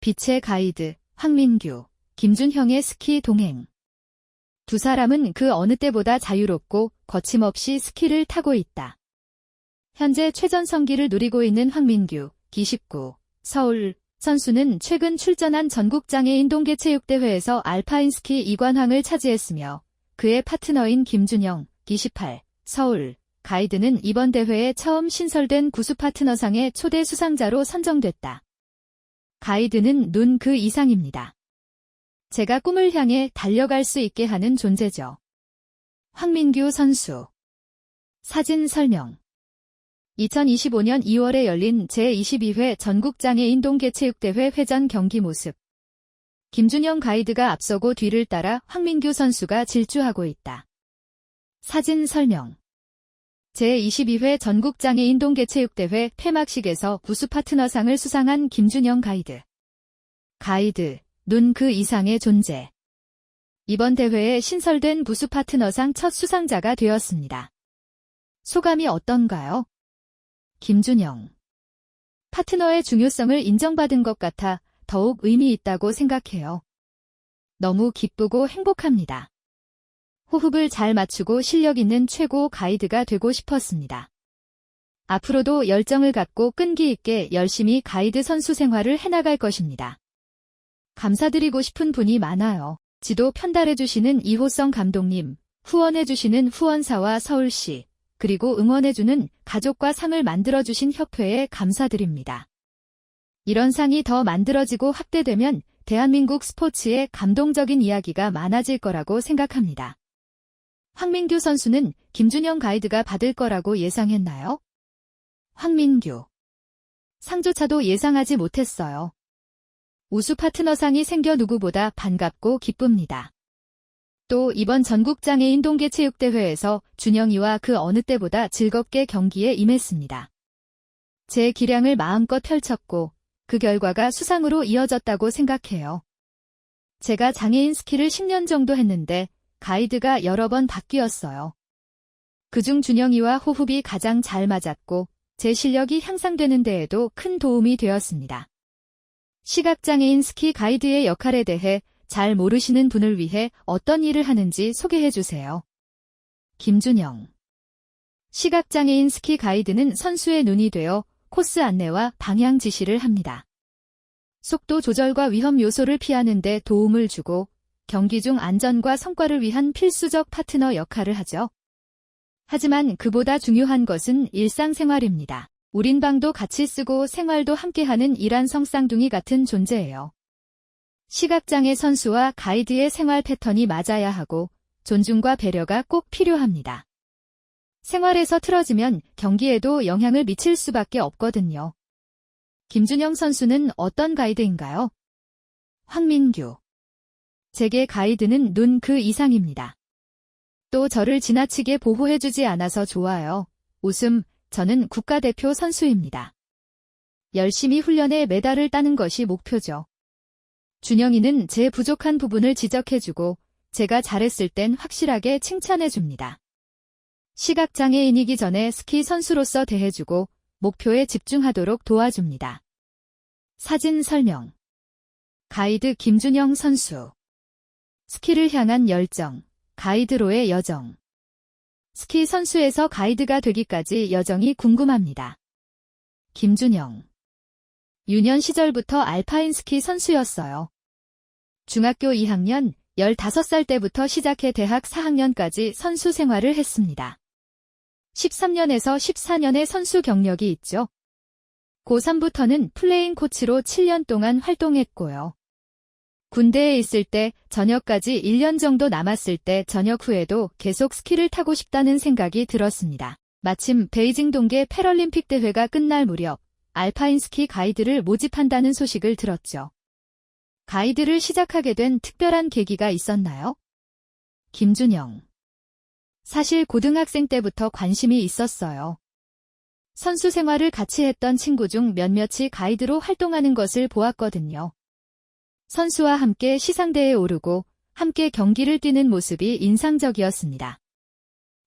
빛의 가이드, 황민규, 김준형의 스키 동행. 두 사람은 그 어느 때보다 자유롭고 거침없이 스키를 타고 있다. 현재 최전성기를 누리고 있는 황민규, 기19, 서울 선수는 최근 출전한 전국장애인 동계체육대회에서 알파인 스키 2관왕을 차지했으며 그의 파트너인 김준형, 기18, 서울 가이드는 이번 대회에 처음 신설된 구수 파트너상의 초대 수상자로 선정됐다. 가이드는 눈 그 이상입니다. 제가 꿈을 향해 달려갈 수 있게 하는 존재죠. 황민규 선수. 사진 설명. 2025년 2월에 열린 제22회 전국장애인 동계체육대회 회전 경기 모습. 김준형 가이드가 앞서고 뒤를 따라 황민규 선수가 질주하고 있다. 사진 설명. 제22회 전국장애인 동계체육대회 폐막식에서 구수 파트너상을 수상한 김준형 가이드. 가이드, 눈 그 이상의 존재. 이번 대회에 신설된 구수 파트너상 첫 수상자가 되었습니다. 소감이 어떤가요? 김준형. 파트너의 중요성을 인정받은 것 같아 더욱 의미 있다고 생각해요. 너무 기쁘고 행복합니다. 호흡을 잘 맞추고 실력 있는 최고 가이드가 되고 싶었습니다. 앞으로도 열정을 갖고 끈기 있게 열심히 가이드 선수 생활을 해나갈 것입니다. 감사드리고 싶은 분이 많아요. 지도 편달해주시는 이호성 감독님, 후원해주시는 후원사와 서울시, 그리고 응원해주는 가족과 상을 만들어주신 협회에 감사드립니다. 이런 상이 더 만들어지고 확대되면 대한민국 스포츠에 감동적인 이야기가 많아질 거라고 생각합니다. 황민규 선수는 김준형 가이드가 받을 거라고 예상했나요? 황민규. 상조차도 예상하지 못했어요. 우수 파트너상이 생겨 누구보다 반갑고 기쁩니다. 또 이번 전국장애인 동계체육대회에서 준형이와 그 어느 때보다 즐겁게 경기에 임했습니다. 제 기량을 마음껏 펼쳤고 그 결과가 수상으로 이어졌다고 생각해요. 제가 장애인 스키를 10년 정도 했는데 가이드가 여러 번 바뀌었어요. 그중 준형이와 호흡이 가장 잘 맞았고 제 실력이 향상되는 데에도 큰 도움이 되었습니다. 시각장애인 스키 가이드의 역할에 대해 잘 모르시는 분을 위해 어떤 일을 하는지 소개해주세요. 김준형. 시각장애인 스키 가이드는 선수의 눈이 되어 코스 안내와 방향 지시를 합니다. 속도 조절과 위험 요소를 피하는 데 도움을 주고 경기 중 안전과 성과를 위한 필수적 파트너 역할을 하죠. 하지만 그보다 중요한 것은 일상생활입니다. 우린 방도 같이 쓰고 생활도 함께하는 일란성 쌍둥이 같은 존재예요. 시각장애 선수와 가이드의 생활 패턴이 맞아야 하고 존중과 배려가 꼭 필요합니다. 생활에서 틀어지면 경기에도 영향을 미칠 수밖에 없거든요. 김준형 선수는 어떤 가이드인가요? 황민규. 제게 가이드는 눈 그 이상입니다. 또 저를 지나치게 보호해주지 않아서 좋아요. 웃음, 저는 국가대표 선수입니다. 열심히 훈련에 메달을 따는 것이 목표죠. 준형이는 제 부족한 부분을 지적해주고 제가 잘했을 땐 확실하게 칭찬해줍니다. 시각장애인이기 전에 스키 선수로서 대해주고 목표에 집중하도록 도와줍니다. 사진 설명. 가이드 김준형 선수. 스키를 향한 열정, 가이드로의 여정. 스키 선수에서 가이드가 되기까지 여정이 궁금합니다. 김준형. 유년 시절부터 알파인 스키 선수였어요. 중학교 2학년, 15살 때부터 시작해 대학 4학년까지 선수 생활을 했습니다. 13년에서 14년의 선수 경력이 있죠. 고3부터는 플레잉 코치로 7년 동안 활동했고요. 군대에 있을 때 전역까지 1년 정도 남았을 때 전역 후에도 계속 스키를 타고 싶다는 생각이 들었습니다. 마침 베이징 동계 패럴림픽 대회가 끝날 무렵 알파인 스키 가이드를 모집한다는 소식을 들었죠. 가이드를 시작하게 된 특별한 계기가 있었나요? 김준형. 사실 고등학생 때부터 관심이 있었어요. 선수 생활을 같이 했던 친구 중 몇몇이 가이드로 활동하는 것을 보았거든요. 선수와 함께 시상대에 오르고 함께 경기를 뛰는 모습이 인상적이었습니다.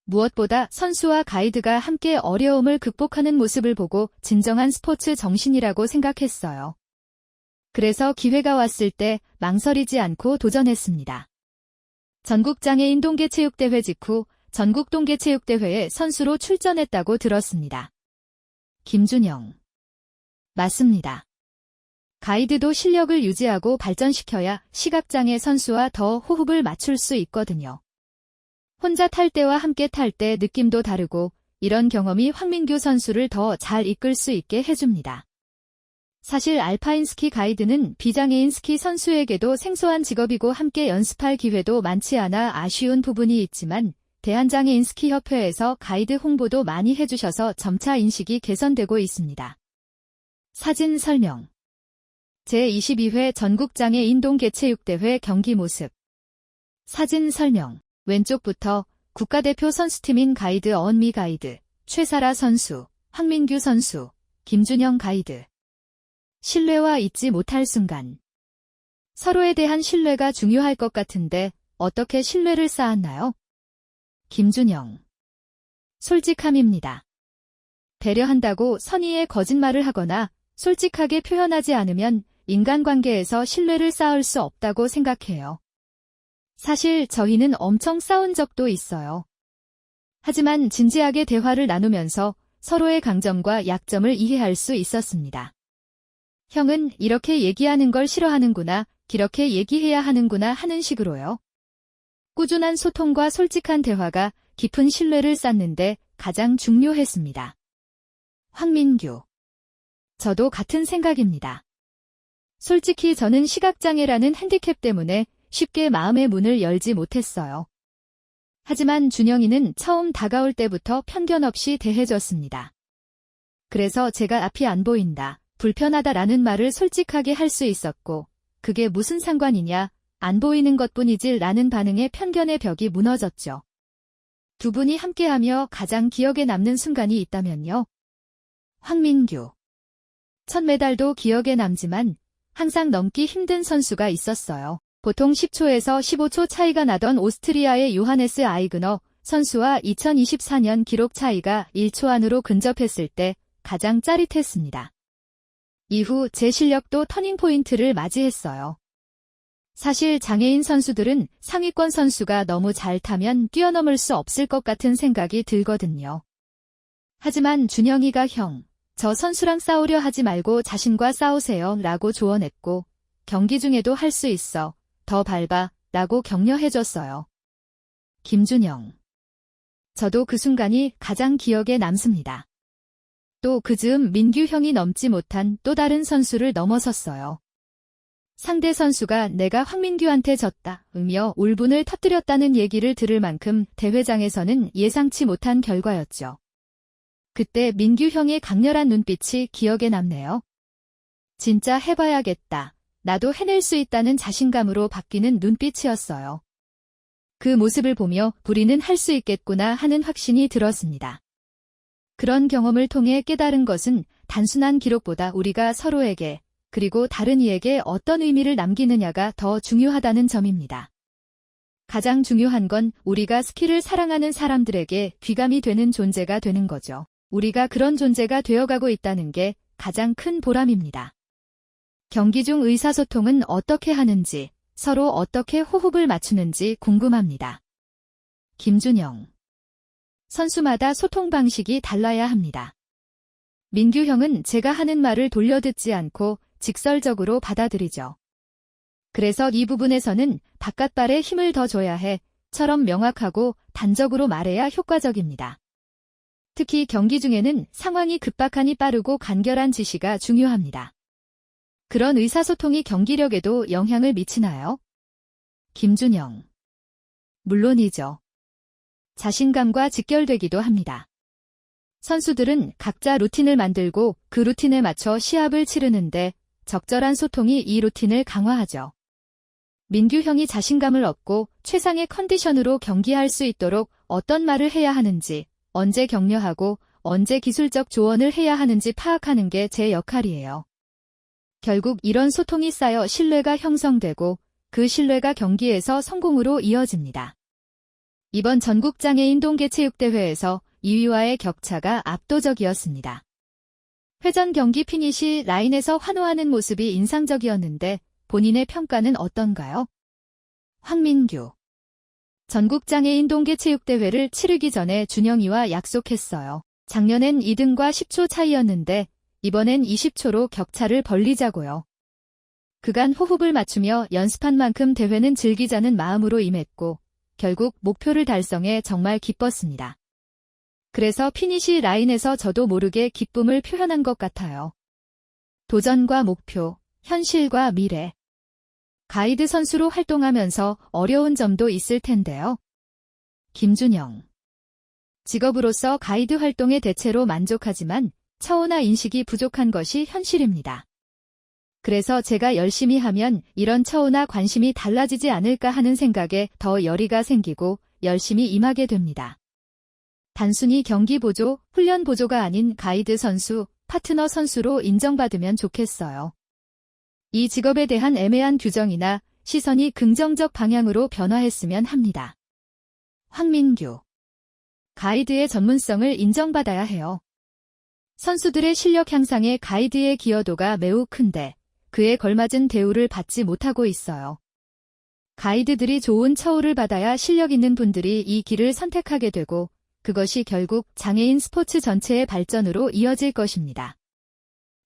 무엇보다 선수와 가이드가 함께 어려움을 극복하는 모습을 보고 진정한 스포츠 정신이라고 생각했어요. 그래서 기회가 왔을 때 망설이지 않고 도전했습니다. 전국장애인 동계체육대회 직후 전국동계체육대회에 선수로 출전했다고 들었습니다. 김준영. 맞습니다. 가이드도 실력을 유지하고 발전시켜야 시각장애 선수와 더 호흡을 맞출 수 있거든요. 혼자 탈 때와 함께 탈 때 느낌도 다르고 이런 경험이 황민규 선수를 더 잘 이끌 수 있게 해줍니다. 사실 알파인 스키 가이드는 비장애인 스키 선수에게도 생소한 직업이고 함께 연습할 기회도 많지 않아 아쉬운 부분이 있지만 대한장애인 스키협회에서 가이드 홍보도 많이 해주셔서 점차 인식이 개선되고 있습니다. 사진 설명. 제22회 전국장애인 동계체육대회 경기 모습. 사진 설명. 왼쪽부터 국가대표 선수팀인 가이드 언미 가이드, 최사라 선수, 황민규 선수, 김준영 가이드. 신뢰와 잊지 못할 순간. 서로에 대한 신뢰가 중요할 것 같은데 어떻게 신뢰를 쌓았나요? 김준영. 솔직함입니다. 배려한다고 선의의 거짓말을 하거나 솔직하게 표현하지 않으면 인간관계에서 신뢰를 쌓을 수 없다고 생각해요. 사실 저희는 엄청 싸운 적도 있어요. 하지만 진지하게 대화를 나누면서 서로의 강점과 약점을 이해할 수 있었습니다. 형은 이렇게 얘기하는 걸 싫어하는구나, 이렇게 얘기해야 하는구나 하는 식으로요. 꾸준한 소통과 솔직한 대화가 깊은 신뢰를 쌓는데 가장 중요했습니다. 황민규. 저도 같은 생각입니다. 솔직히 저는 시각장애라는 핸디캡 때문에 쉽게 마음의 문을 열지 못했어요. 하지만 준영이는 처음 다가올 때부터 편견 없이 대해줬습니다. 그래서 제가 앞이 안 보인다, 불편하다라는 말을 솔직하게 할 수 있었고, 그게 무슨 상관이냐, 안 보이는 것뿐이지 라는 반응에 편견의 벽이 무너졌죠. 두 분이 함께하며 가장 기억에 남는 순간이 있다면요? 황민규. 첫 메달도 기억에 남지만 항상 넘기 힘든 선수가 있었어요. 보통 10초에서 15초 차이가 나던 오스트리아의 요하네스 아이그너 선수와 2024년 기록 차이가 1초 안으로 근접했을 때 가장 짜릿했습니다. 이후 제 실력도 터닝포인트를 맞이했어요. 사실 장애인 선수들은 상위권 선수가 너무 잘 타면 뛰어넘을 수 없을 것 같은 생각이 들거든요. 하지만 준영이가 형, 저 선수랑 싸우려 하지 말고 자신과 싸우세요 라고 조언했고, 경기 중에도 할 수 있어, 더 밟아 라고 격려해줬어요. 김준영. 저도 그 순간이 가장 기억에 남습니다. 또 그 즈음 민규 형이 넘지 못한 또 다른 선수를 넘어섰어요. 상대 선수가 내가 황민규한테 졌다 으며 울분을 터뜨렸다는 얘기를 들을 만큼 대회장에서는 예상치 못한 결과였죠. 그때 민규 형의 강렬한 눈빛이 기억에 남네요. 진짜 해봐야겠다. 나도 해낼 수 있다는 자신감으로 바뀌는 눈빛이었어요. 그 모습을 보며 우리는 할 수 있겠구나 하는 확신이 들었습니다. 그런 경험을 통해 깨달은 것은 단순한 기록보다 우리가 서로에게 그리고 다른 이에게 어떤 의미를 남기느냐가 더 중요하다는 점입니다. 가장 중요한 건 우리가 스키를 사랑하는 사람들에게 귀감이 되는 존재가 되는 거죠. 우리가 그런 존재가 되어가고 있다는 게 가장 큰 보람입니다. 경기 중 의사소통은 어떻게 하는지, 서로 어떻게 호흡을 맞추는지 궁금합니다. 김준영. 선수마다 소통 방식이 달라야 합니다. 민규 형은 제가 하는 말을 돌려듣지 않고 직설적으로 받아들이죠. 그래서 이 부분에서는 바깥발에 힘을 더 줘야 해,처럼 명확하고 단적으로 말해야 효과적입니다. 특히 경기 중에는 상황이 급박하니 빠르고 간결한 지시가 중요합니다. 그런 의사소통이 경기력에도 영향을 미치나요? 김준영. 물론이죠. 자신감과 직결되기도 합니다. 선수들은 각자 루틴을 만들고 그 루틴에 맞춰 시합을 치르는데 적절한 소통이 이 루틴을 강화하죠. 민규 형이 자신감을 얻고 최상의 컨디션으로 경기할 수 있도록 어떤 말을 해야 하는지, 언제 격려하고 언제 기술적 조언을 해야 하는지 파악하는 게 제 역할이에요. 결국 이런 소통이 쌓여 신뢰가 형성되고 그 신뢰가 경기에서 성공으로 이어집니다. 이번 전국장애인 동계체육대회에서 2위와의 격차가 압도적이었습니다. 회전 경기 피니시 라인에서 환호하는 모습이 인상적이었는데 본인의 평가는 어떤가요? 황민규. 전국장애인 동계체육대회를 치르기 전에 준영이와 약속했어요. 작년엔 2등과 10초 차이였는데 이번엔 20초로 격차를 벌리자고요. 그간 호흡을 맞추며 연습한 만큼 대회는 즐기자는 마음으로 임했고 결국 목표를 달성해 정말 기뻤습니다. 그래서 피니시 라인에서 저도 모르게 기쁨을 표현한 것 같아요. 도전과 목표, 현실과 미래. 가이드 선수로 활동하면서 어려운 점도 있을 텐데요. 김준영. 직업으로서 가이드 활동에 대체로 만족하지만 처우나 인식이 부족한 것이 현실입니다. 그래서 제가 열심히 하면 이런 처우나 관심이 달라지지 않을까 하는 생각에 더 열의가 생기고 열심히 임하게 됩니다. 단순히 경기 보조, 훈련 보조가 아닌 가이드 선수, 파트너 선수로 인정받으면 좋겠어요. 이 직업에 대한 애매한 규정이나 시선이 긍정적 방향으로 변화했으면 합니다. 황민규. 가이드의 전문성을 인정받아야 해요. 선수들의 실력 향상에 가이드의 기여도가 매우 큰데 그에 걸맞은 대우를 받지 못하고 있어요. 가이드들이 좋은 처우를 받아야 실력 있는 분들이 이 길을 선택하게 되고 그것이 결국 장애인 스포츠 전체의 발전으로 이어질 것입니다.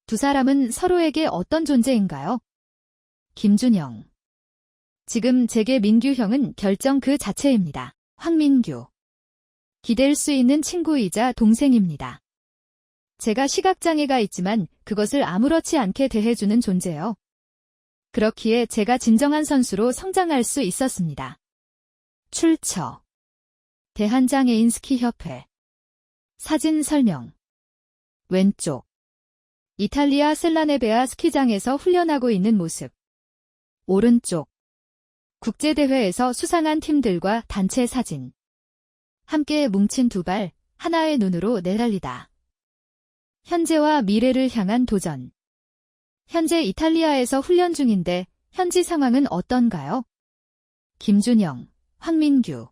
두 사람은 서로에게 어떤 존재인가요? 김준영. 지금 제게 민규 형은 결정 그 자체입니다. 황민규. 기댈 수 있는 친구이자 동생입니다. 제가 시각장애가 있지만 그것을 아무렇지 않게 대해주는 존재요. 그렇기에 제가 진정한 선수로 성장할 수 있었습니다. 출처. 대한장애인 스키협회. 사진 설명. 왼쪽. 이탈리아 셀라네베아 스키장에서 훈련하고 있는 모습. 오른쪽. 국제대회에서 수상한 팀들과 단체 사진. 함께 뭉친 두 발, 하나의 눈으로 내달리다. 현재와 미래를 향한 도전. 현재 이탈리아에서 훈련 중인데 현지 상황은 어떤가요? 김준영, 황민규.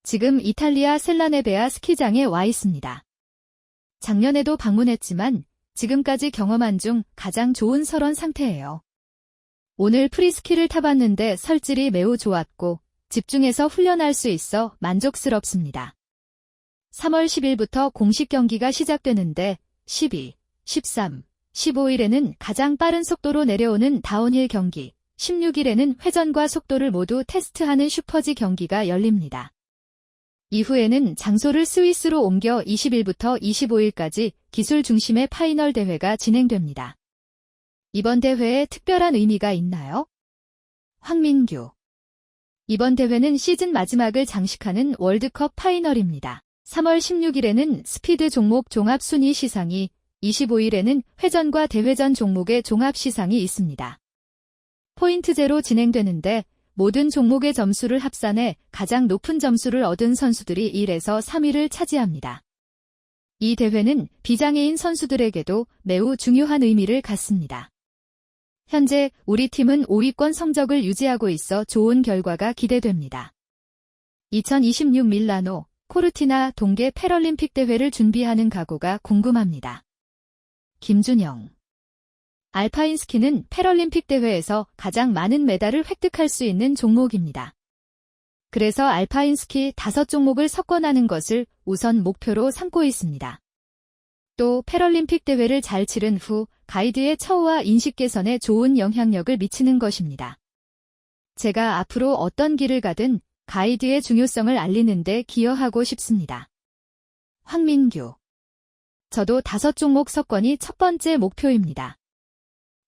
지금 이탈리아 셀라네베아 스키장에 와 있습니다. 작년에도 방문했지만 지금까지 경험한 중 가장 좋은 설원 상태예요. 오늘 프리스키를 타봤는데 설질이 매우 좋았고 집중해서 훈련할 수 있어 만족스럽습니다. 3월 10일부터 공식 경기가 시작되는데 12, 13, 15일에는 가장 빠른 속도로 내려오는 다운힐 경기, 16일에는 회전과 속도를 모두 테스트하는 슈퍼지 경기가 열립니다. 이후에는 장소를 스위스로 옮겨 20일부터 25일까지 기술 중심의 파이널 대회가 진행됩니다. 이번 대회에 특별한 의미가 있나요? 황민규. 이번 대회는 시즌 마지막을 장식하는 월드컵 파이널입니다. 3월 16일에는 스피드 종목 종합 순위 시상이, 25일에는 회전과 대회전 종목의 종합 시상이 있습니다. 포인트제로 진행되는데 모든 종목의 점수를 합산해 가장 높은 점수를 얻은 선수들이 1에서 3위를 차지합니다. 이 대회는 비장애인 선수들에게도 매우 중요한 의미를 갖습니다. 현재 우리 팀은 5위권 성적을 유지하고 있어 좋은 결과가 기대됩니다. 2026 밀라노, 코르티나 동계 패럴림픽 대회를 준비하는 각오가 궁금합니다. 김준영. 알파인 스키는 패럴림픽 대회에서 가장 많은 메달을 획득할 수 있는 종목입니다. 그래서 알파인 스키 5종목을 석권하는 것을 우선 목표로 삼고 있습니다. 또 패럴림픽 대회를 잘 치른 후 가이드의 처우와 인식 개선에 좋은 영향력을 미치는 것입니다. 제가 앞으로 어떤 길을 가든 가이드의 중요성을 알리는 데 기여하고 싶습니다. 황민규. 저도 5종목 석권이 첫 번째 목표입니다.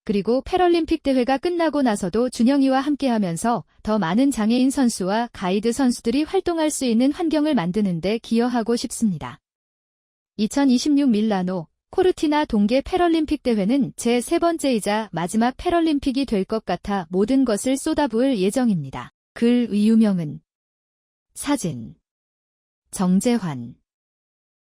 그리고 패럴림픽 대회가 끝나고 나서도 준영이와 함께하면서 더 많은 장애인 선수와 가이드 선수들이 활동할 수 있는 환경을 만드는 데 기여하고 싶습니다. 2026 밀라노, 코르티나 동계 패럴림픽 대회는 제 3번째이자 마지막 패럴림픽이 될 것 같아 모든 것을 쏟아부을 예정입니다. 글 유명은 사진 정재환